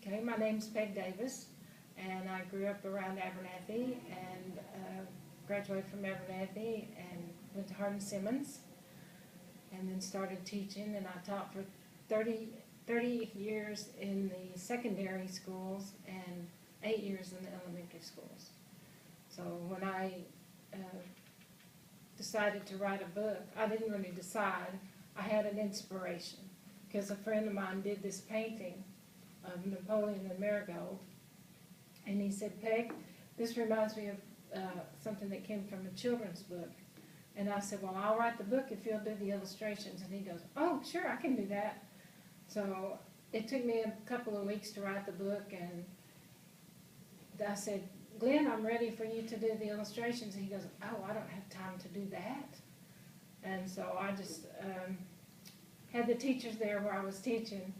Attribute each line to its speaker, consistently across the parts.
Speaker 1: Okay, my name's Peg Davis, and I grew up around Abernathy and graduated from Abernathy and went to Hardin-Simmons and then started teaching, and I taught for 30 years in the secondary schools and 8 years in the elementary schools. So when I decided to write a book, I didn't really decide. I had an inspiration because a friend of mine did this painting of Napoleon and Marigold, and he said, "Peg, this reminds me of something that came from a children's book." And I said, "Well, I'll write the book if you'll do the illustrations." And he goes, "Oh, sure, I can do that." So it took me a couple of weeks to write the book, and I said, "Glenn, I'm ready for you to do the illustrations." And he goes, "Oh, I don't have time to do that." And so I just had the teachers there where I was teaching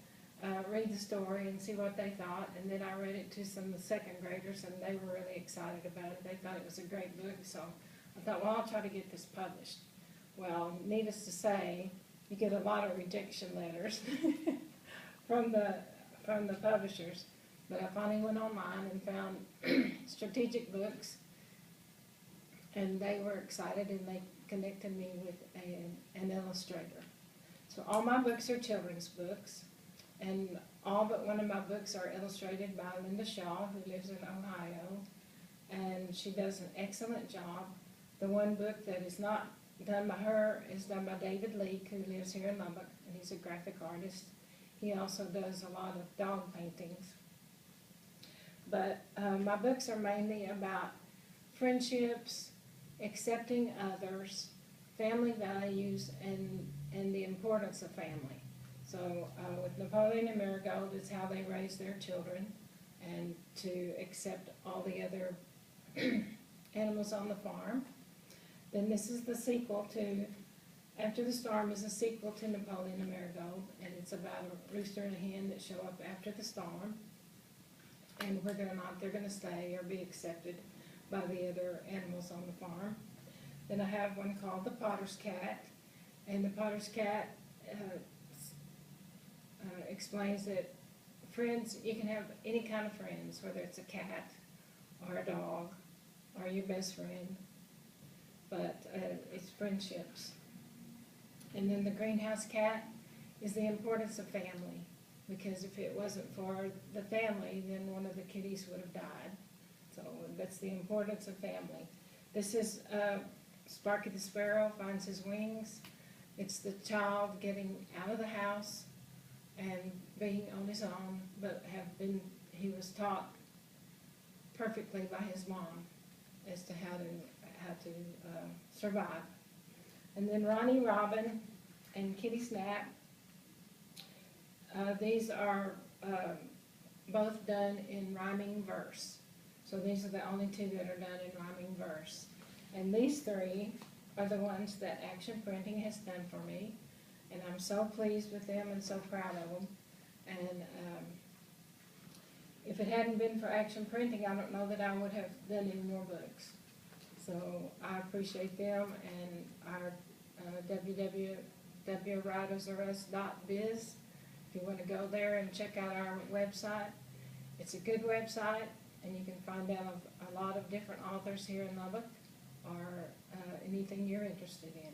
Speaker 1: read the story and see what they thought, and then I read it to some of the second graders, and they were really excited about it. They thought it was a great book, so I thought, well, I'll try to get this published. Well, needless to say, you get a lot of rejection letters from the publishers, but I finally went online and found Strategic Books, and they were excited, and they connected me with an illustrator. So all my books are children's books, and all but one of my books are illustrated by Linda Shaw, who lives in Ohio, and she does an excellent job. The one book that is not done by her is done by David Leake, who lives here in Lubbock, and he's a graphic artist. He also does a lot of dog paintings. But my books are mainly about friendships, accepting others, family values, and the importance of family. So with Napoleon and Marigold, it's how they raise their children and to accept all the other animals on the farm. Then this is the sequel to, After the Storm is a sequel to Napoleon and Marigold, and it's about a rooster and a hen that show up after the storm and whether or not they're going to stay or be accepted by the other animals on the farm. Then I have one called The Potter's Cat, and The Potter's Cat explains that friends, you can have any kind of friends, whether it's a cat or a dog or your best friend, but it's friendships. And then The Greenhouse Cat is the importance of family, because if it wasn't for the family, then one of the kitties would have died. So that's the importance of family. This is Sparky the Sparrow Finds His Wings. It's the child getting out of the house and being on his own, but he was taught perfectly by his mom as to how to survive. And then Ronnie Robin and Kitty Snap. These are both done in rhyming verse. So these are the only two that are done in rhyming verse. And these three are the ones that Action Printing has done for me, and I'm so pleased with them and so proud of them. And if it hadn't been for Action Printing, I don't know that I would have done any more books. So I appreciate them, and our www.writersareus.biz. If you want to go there and check out our website, it's a good website, and you can find out a lot of different authors here in Lubbock, or anything you're interested in.